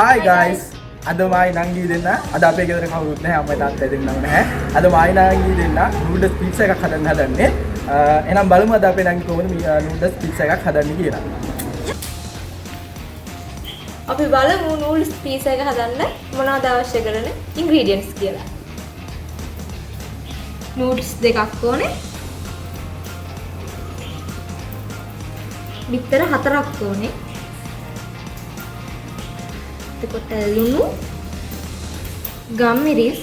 Hi guys. අද මායි නංගි දෙන්න අද අපේ ගෙදර කවුරුත් නැහැ අම්මයි තාත්තයි දෙන්නම නැහැ. අද මායි නංගි දෙන්න නූඩල්ස් පිට්සා එකක් හදන්න හදන්නේ. එහෙනම් බලමු අද අපේ නංගි කොහොමද මේ නූඩල්ස් පිට්සා එකක් හදන්නේ කියලා. අපි බලමු නූඩල්ස් පිට්සා එක හදන්න මොනවද අවශ්‍ය කරන ඉන්ග්‍රීඩියන්ට්ස් කියලා. නූඩල්ස් දෙකක් ඕනේ. බිත්තර 4ක් ඕනේ. එතකොට ලුණු, ගම්මිරිස්,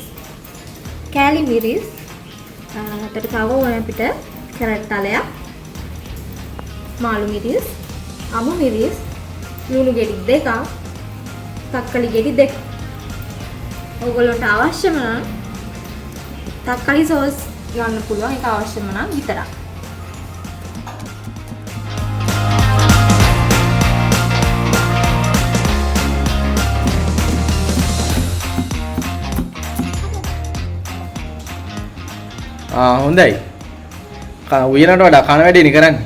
කෑලි මිරිස්, අතට තව ඕන අපිට කැරට් තලයක්, මාළු මිරිස්, අමු මිරිස්, ලුණු ගෙඩි දෙකක්, තක්කලි ගෙඩි දෙකක්. ඔයගොල්ලන්ට අවශ්‍යම නම් තක්කලි සෝස් ගන්න පුළුවන්. ඒක අවශ්‍යම නම් විතරක්. හොඳයි. උයනට වඩා කන වැඩේනේ කරන්නේ.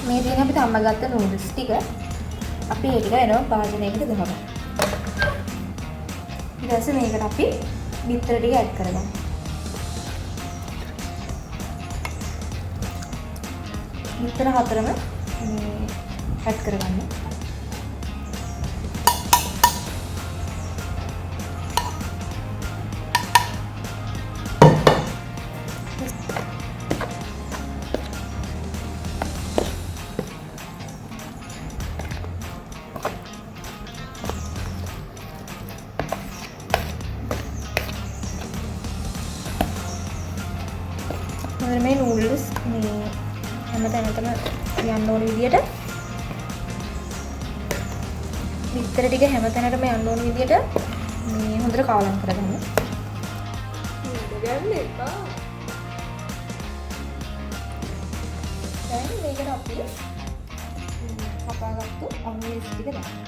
මේ දින අපිට අම්මා ගත්ත නූඩල්ස් ටික අපි ඒක වෙනම භාජනයකට දාගමු. ඊට පස්සේ මේකට අපි බිත්තර ටික ඇඩ් කරගමු. බිත්තර 4ම ඇඩ් කරගන්න. මේ නූඩල්ස් මේ හැමතැනටම යන්න ඕන විදියට බිත්තර ටික හැමතැනටම යන්න ඕන විදියට මේ හොඳට කාලම් කරගන්න. ගන්න එපා. දැන් මේකට අපි කපාගත්තු අමුමිරිස් ටික දාන්න.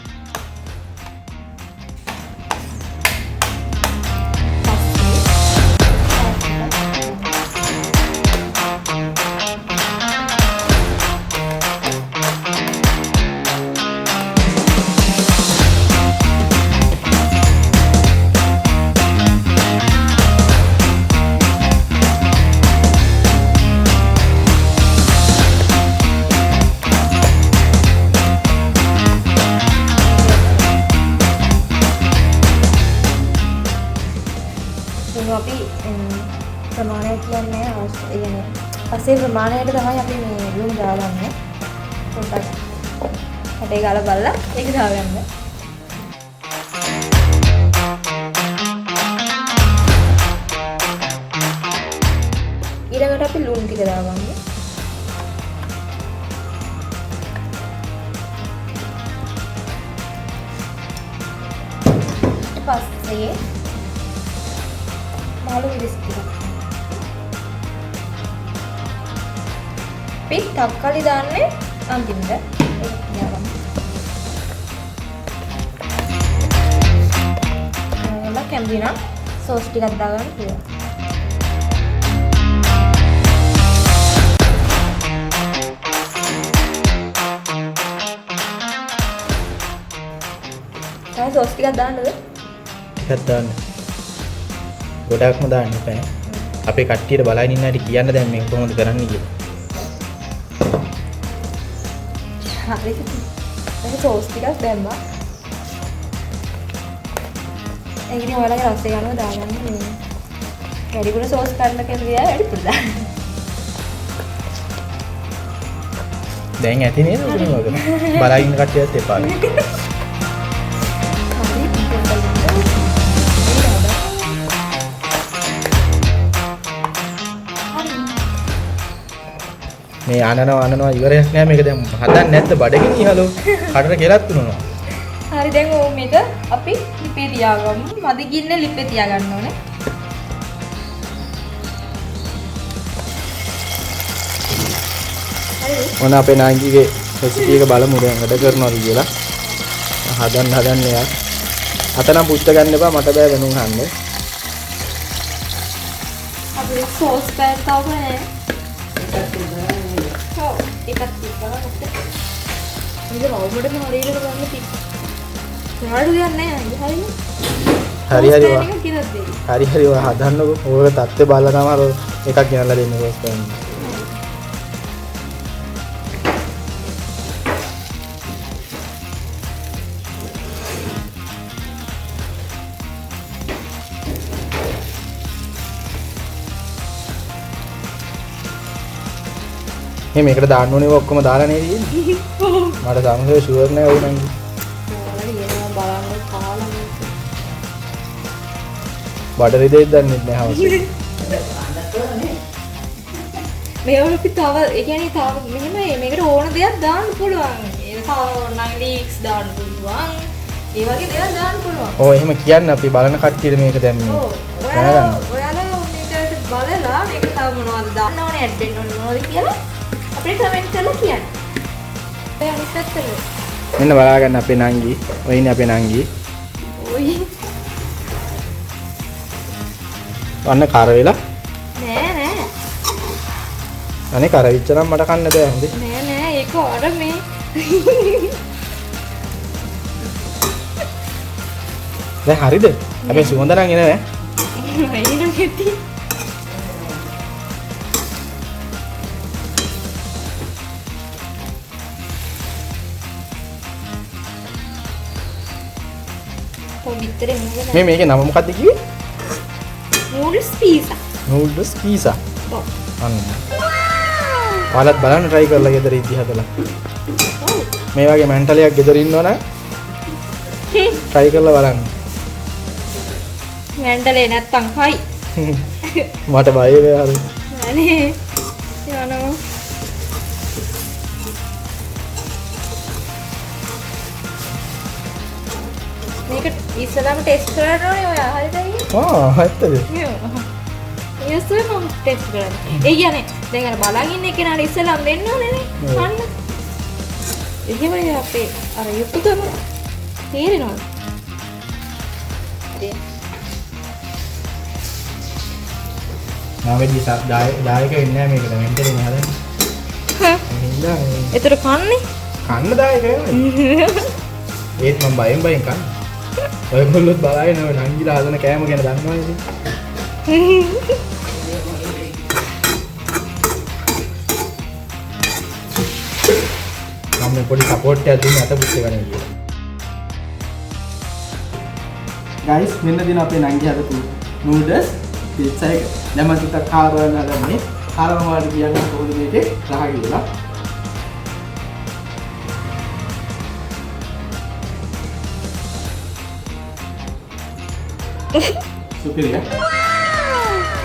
අපි ප්‍රමාණය කියන්නේ අවශ්‍ය පස්සේ ප්‍රමාණයට තමයි අපි මේ ලුණු දාගන්නේ. පොඩ්ඩක් කටේ ගාලා බලලා ඒක දාගන්න. ඊළඟට අපි ලුණු ටික දාගමු. පස්සේ මාළු මිරිස් ටික. අපි තක්කලි දාන්නේ අන්තිමට. ඒක තියාගමු. එම කැම්බිනා සෝස් ටිකක් දාගන්න පුළුවන්. තව සෝස් ටිකක් දාන්නද? ටිකක් දාන්න. ගොඩක්ම දාන්න එපා. අපේ කට්ටියට බලන් ඉන්න හැටි කියන්න දැන් මේක කොහොමද කරන්නේ කියලා. හරි. ඒක සෝස් ටිකක් දැම්මා. ඒකනේ ඔයාලගේ රසය ගන්නව දාගන්න මේ. වැඩිපුර සෝස් කරන්න කැමති අය වැඩිපුර දාන්න. දැන් ඇති නේද උගුරු වගේ. බලන් ඉන්න කට්ටියත් එපා. මේ අනනවා ඉවරයක් නෑ මේක දැන් හදන්නේ නැද්ද බඩගිනි ඉහළෝ කඩර කෙලත් තුනනවා. හරි දැන් මේක අපි ලිපේ තියාගමු. මදි ගින්නේ ලිපේ තියාගන්න ඕනේ. හරි. ඔන්න අපේ නාංගිගේ රෙසිපි එක බලමු දැන් වැඩ කරනවාද කියලා. හදන්න යා. අතනම් පුච්ච ගන්න එපා මට බෑ වෙනුම් හන්න. අපේ සෝස් පෑන් තාම නැහැ. ඔව් එකක් තිබ්බා මට. ඉතින් රවුමඩම හරියට ගන්න තිබ්බා. මොනවද කියන්නේ හරියන්නේ? හරි හරි ඔය හදන්නකො. ඕක තත්ත්වේ බලලා තමයි අර එකක් ගෙනල්ලා දෙන්න සෝස් පෑන්. මේකට දාන්න ඕනේ ඔක්කොම දාලා නේද ඉන්නේ? මට සමහරව ෂුවර් නෑ වුණා නංගි. බලන්න කාලා බඩරි දෙයක් දන්නේ නැහැ හවසේ. මේවල අපි තව ඒ කියන්නේ තව මෙහෙම මේකට ඕන දෙයක් දාන්න පුළුවන්. ඒ තව නම් ලීක්ස් දාන්න පුළුවන්. ඒ වගේ දේවල් දාන්න පුළුවන්. ඔව් එහෙම කියන්න අපි බලන කට්ටියට මේක දැම්මේ. ඔව්. ඔයාලා මේකට බලලා මේක තව මොනවද දාන්න ඕනේ ඇඩ් වෙන්න ඕනේ මොනවද කියලා අපිට කමෙන්ට් කරලා කියන්න. ඒ අනිත් පැත්තට. මෙන්න බලා ගන්න අපේ නංගි. ඔය ඉන්නේ අපේ නංගි. ඔයි. වන්න කර වෙලා. නෑ. අනේ කර විච්ච නම් මට කන්න බෑ හොඳේ. නෑ ඒක අර මේ. දැන් හරිද? හැබැයි සුවඳ නම් එන නෑ. එයිනම් කෙටි. පොඩිතරේ මොකද? මේකේ නම මොකක්ද කිව්වේ? Noodles pizza. Noodles pizza. ඔව්. අන්න. ඔයාලත් බලන්න try කරලා ගෙදර ඉදි හදලා. ඔව්. මේ වගේ මෙන්ටලියක් ගෙදර ඉන්නවනම් try කරලා බලන්න. මැන්ඩලේ නැත්තම් කයි. මට බය වෙලා හරි. අනේ. යනවා. මේක ඉස්සලාම ටෙස්ට් කරන්න ඕනේ ඔයා හරිද අයියා? ඇත්තද? ඉස්සලාම ටෙස්ට් කරන්න. ඒ කියන්නේ දැන් අර බලන් ඉන්න කෙනාට ඉස්සලාම දෙන්න ඕනේ නේ. අන්න. එහෙමයි අපේ අර යුතුයම තේරෙනවද? නාවෙදි දායක වෙන්නේ නැහැ මේකට මෙන්ටලි නේ හදන්නේ. හින්දා ඒතර කන්නේ? කන්න දායක වෙන්නේ. ඒත් මම බයෙන් කන්නේ. ඔයගොල්ලොත් බලාගෙන ඔය නංගිලා හදන කෑම ගැන දන්නවද ඉතින්? මම පොඩි සපෝට් එකක් දුන්න අත පුච්ච ගන්න කියලා. ගයිස් මෙන්න දින අපේ නංගි හදපු නූඩල්ස් පිට්සා එක. දැන් මම ටිකක් කාරවන්න හදන්නේ. කාරවම වලට කියන්න කොහොමද මේකේ රහ කියලා. සුපිරිය.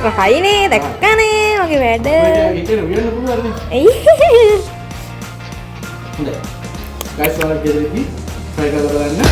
රහයිනේ දැක්කනේ මගේ වැඩ. ඒක උයන්න පුළුවන් නේ. එයි. හොඳයි. ගයිස් ඔයාලා ගෙදරදී try කරලා බලන්න.